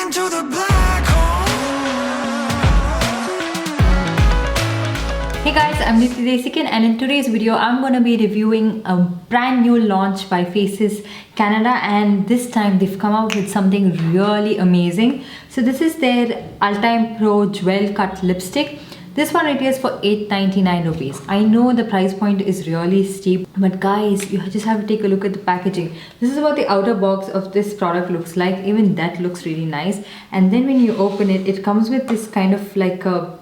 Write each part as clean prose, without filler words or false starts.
into the black hole. Hey guys, I'm Deepthi Desikan, and in today's video I'm going to be reviewing a brand new launch by Faces Canada, and this time they've come out with something really amazing. So this is their Ultime Pro Jewel Cut Lipstick. This one retails for $8.99 rupees. I know the price point is really steep, but guys, you just have to take a look at the packaging. This is what the outer box of this product looks like. Even that looks really nice. And then when you open it, it comes with this kind of like a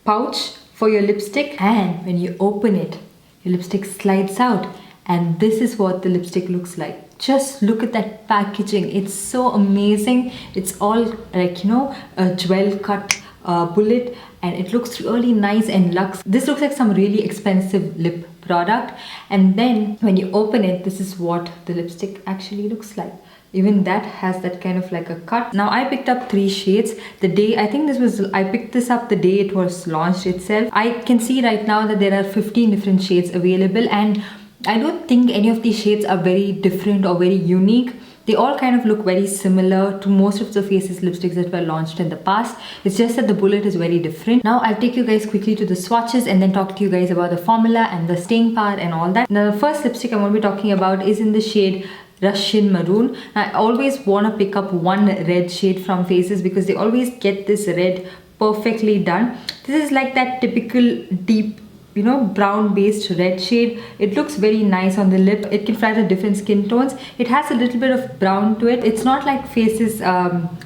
pouch for your lipstick, and when you open it, your lipstick slides out, and this is what the lipstick looks like. Just look at that packaging. It's so amazing. It's all like, you know, a jewel cut bullet, and it looks really nice and luxe. This looks like some really expensive lip product, and then when you open it, this is what the lipstick actually looks like. Even that has that kind of like a cut. Now I picked up 3 shades the day, I picked this up the day it was launched itself. I can see right now that there are 15 different shades available, and I don't think any of these shades are very different or very unique. They all kind of look very similar to most of the Faces lipsticks that were launched in the past. It's just that the bullet is very different. Now I'll take you guys quickly to the swatches and then talk to you guys about the formula and the staying power and all that. Now the first lipstick I'm going to be talking about is in the shade Russian Maroon. I always want to pick up one red shade from Faces because they always get this red perfectly done. This is like that typical deep, you know, brown based red shade. It looks very nice on the lip. It can flatter different skin tones. It has a little bit of brown to it. It's not like Faces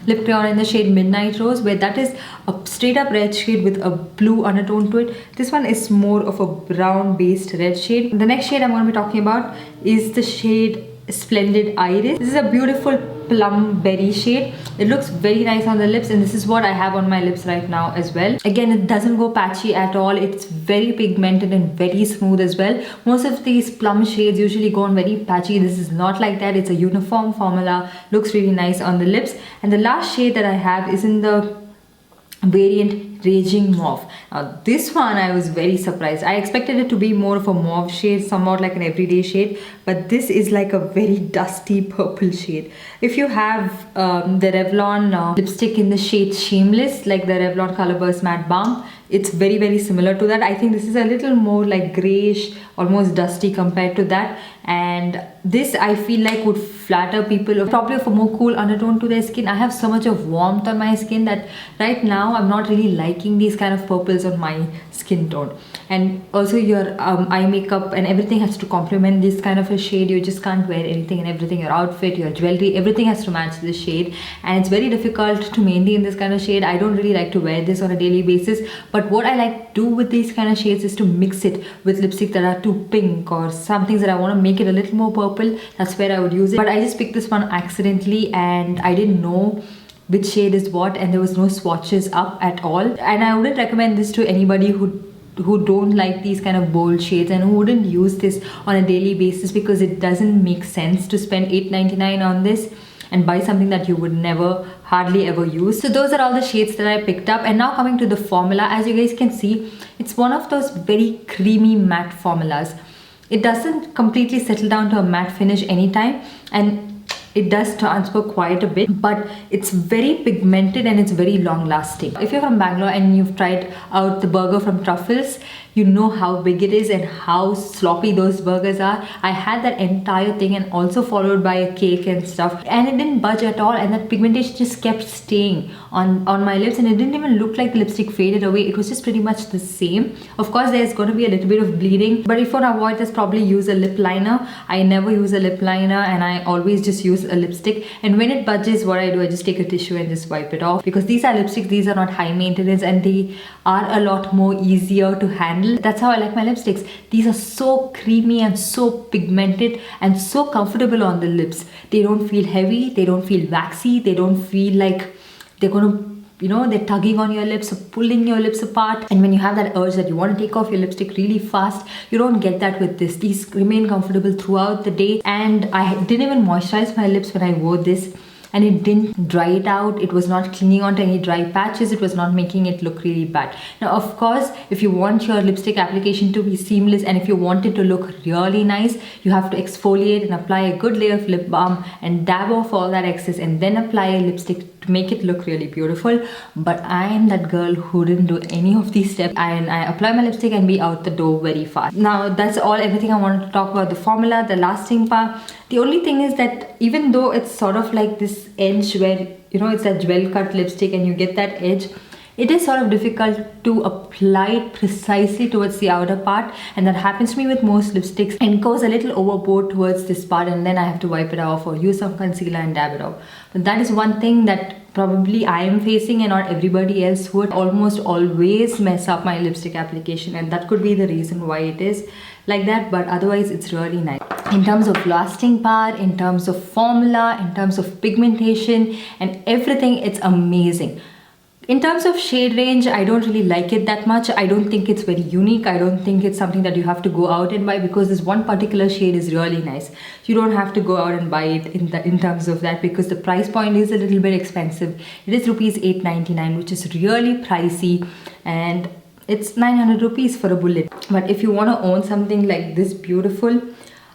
lip crayon in the shade Midnight Rose, where that is a straight up red shade with a blue undertone to it. This one is more of a brown based red shade. The next shade I'm going to be talking about is the shade Splendid Iris. This is a beautiful plum berry shade. It looks very nice on the lips, and this is what I have on my lips right now as well. Again, it doesn't go patchy at all. It's very pigmented and very smooth as well. Most of these plum shades usually go on very patchy. This is not like that. It's a uniform formula. Looks really nice on the lips. And the last shade that I have is in the variant Raging Mauve. Now this one I was very surprised. I expected it to be more of a mauve shade, somewhat like an everyday shade, but this is like a very dusty purple shade. If you have the Revlon lipstick in the shade Shameless, like the Revlon Colorburst Matte Balm, it's very similar to that. I think this is a little more like grayish, almost dusty compared to that, and this I feel like would flatter people, probably of a more cool undertone to their skin. I have so much of warmth on my skin that right now I'm not really liking these kind of purples on my skin tone. And also your eye makeup and everything has to complement this kind of a shade. You just can't wear anything and everything, your outfit, your jewelry, everything has to match this shade, and it's very difficult to maintain this kind of shade. I don't really like to wear this on a daily basis, but what I like to do with these kind of shades is to mix it with lipstick that are too pink or some things that I want to make it a little more purple. That's where I would use it, but I just picked this one accidentally and I didn't know which shade is what, and there was no swatches up at all. And I wouldn't recommend this to anybody who don't like these kind of bold shades and who wouldn't use this on a daily basis, because it doesn't make sense to spend $8.99 on this and buy something that you would never hardly ever use. So those are all the shades that I picked up. And now coming to the formula, as you guys can see, it's one of those very creamy matte formulas. It doesn't completely settle down to a matte finish anytime, and it does transfer quite a bit, but it's very pigmented and it's very long lasting. If you're from Bangalore and you've tried out the burger from Truffles, you know how big it is and how sloppy those burgers are. I had that entire thing and also followed by a cake and stuff, and it didn't budge at all, and that pigmentation just kept staying on my lips, and it didn't even look like the lipstick faded away. It was just pretty much the same. Of course there's going to be a little bit of bleeding, but if you want to avoid this, probably use a lip liner. I never use a lip liner and I always just use a lipstick, and when it budges, what I do, I just take a tissue and just wipe it off, because these are lipsticks, these are not high maintenance, and they are a lot more easier to handle. That's how I like my lipsticks. These are so creamy and so pigmented and so comfortable on the lips. They don't feel heavy, they don't feel waxy, they don't feel like they're gonna, you know, they're tugging on your lips or pulling your lips apart. And when you have that urge that you want to take off your lipstick really fast, you don't get that with this. These remain comfortable throughout the day, and I didn't even moisturize my lips when I wore this, and it didn't dry it out. It was not clinging onto any dry patches. It was not making it look really bad. Now, of course, if you want your lipstick application to be seamless and if you want it to look really nice, you have to exfoliate and apply a good layer of lip balm and dab off all that excess and then apply a lipstick to make it look really beautiful. But I am that girl who didn't do any of these steps, and I apply my lipstick and be out the door very fast. Now that's everything I wanted to talk about the formula, the lasting part. The only thing is that even though it's sort of like this edge where, you know, it's a gel cut lipstick and you get that edge, it is sort of difficult to apply it precisely towards the outer part, and that happens to me with most lipsticks, and it goes a little overboard towards this part, and then I have to wipe it off or use some concealer and dab it off. But that is one thing that probably I am facing and not everybody else would. Almost always mess up my lipstick application, and that could be the reason why it is like that, but otherwise it's really nice. In terms of lasting part, in terms of formula, in terms of pigmentation and everything, it's amazing. In terms of shade range, I don't really like it that much. I don't think it's very unique. I don't think it's something that you have to go out and buy, because this one particular shade is really nice. You don't have to go out and buy it in terms of that, because the price point is a little bit expensive. It is rupees 899, which is really pricey, and it's 900 rupees for a bullet. But if you want to own something like this beautiful,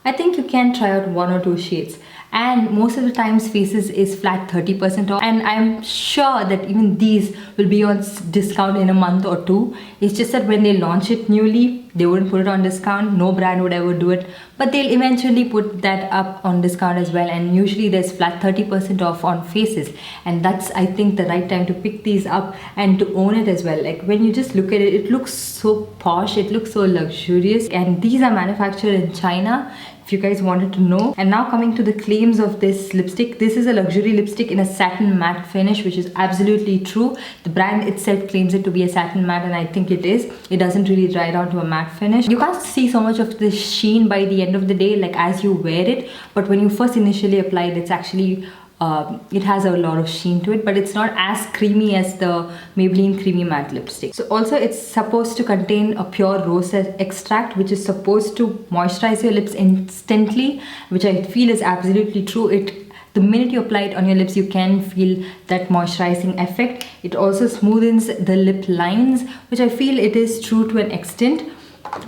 I think you can try out 1 or 2 shades. And most of the times Faces is flat 30% off, and I'm sure that even these will be on discount in a month or 2. It's just that when they launch it newly, they wouldn't put it on discount. No brand would ever do it, but they'll eventually put that up on discount as well. And usually there's flat 30% off on Faces, and that's, I think, the right time to pick these up and to own it as well. Like when you just look at it, it looks so posh, it looks so luxurious, and these are manufactured in China, if you guys wanted to know. And now coming to the claims of this lipstick, this is a luxury lipstick in a satin matte finish, which is absolutely true. The brand itself claims it to be a satin matte, and I think it is. It doesn't really dry down to a matte finish. You can't see so much of the sheen by the end of the day, like as you wear it, but when you first initially apply it, it's actually it has a lot of sheen to it, but it's not as creamy as the Maybelline Creamy Matte lipstick. So also it's supposed to contain a pure rose extract, which is supposed to moisturize your lips instantly, which I feel is absolutely true. The minute you apply it on your lips, you can feel that moisturizing effect. It also smoothens the lip lines, which I feel it is true to an extent.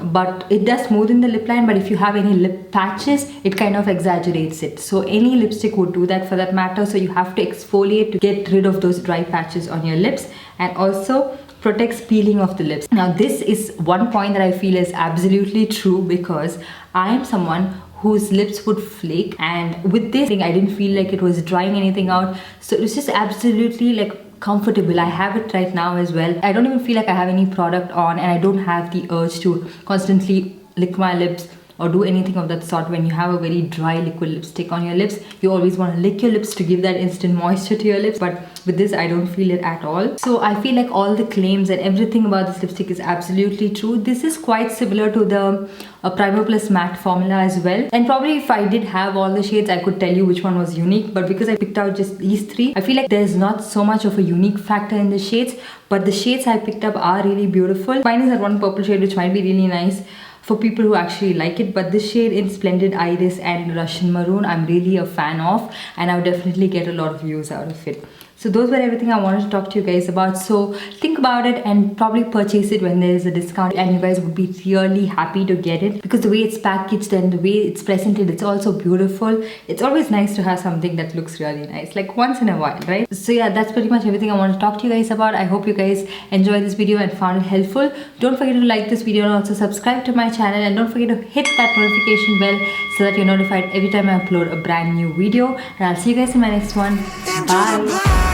But it does smoothen the lip line, but if you have any lip patches, it kind of exaggerates it. So any lipstick would do that for that matter. So you have to exfoliate to get rid of those dry patches on your lips, and also protects peeling of the lips. Now this is one point that I feel is absolutely true, because I am someone whose lips would flake, and with this thing I didn't feel like it was drying anything out. So it was just absolutely like comfortable. I have it right now as well. I don't even feel like I have any product on, and I don't have the urge to constantly lick my lips or do anything of that sort. When you have a very dry liquid lipstick on your lips, you always want to lick your lips to give that instant moisture to your lips, but with this I don't feel it at all. So I feel like all the claims and everything about this lipstick is absolutely true. This is quite similar to the Primer Plus Matte formula as well, and probably if I did have all the shades, I could tell you which one was unique, but because I picked out just these 3, I feel like there's not so much of a unique factor in the shades, but the shades I picked up are really beautiful. Mine is that one purple shade, which might be really nice for people who actually like it, but this shade in Splendid Iris and Russian Maroon, I'm really a fan of, and I would definitely get a lot of views out of it. So those were everything I wanted to talk to you guys about. So think about it and probably purchase it when there is a discount, and you guys would be really happy to get it, because the way it's packaged and the way it's presented, it's also beautiful. It's always nice to have something that looks really nice, like once in a while, right? So yeah, that's pretty much everything I want to talk to you guys about. I hope you guys enjoyed this video and found it helpful. Don't forget to like this video and also subscribe to my channel, and don't forget to hit that notification bell so that you're notified every time I upload a brand new video. And I'll see you guys in my next one. Bye.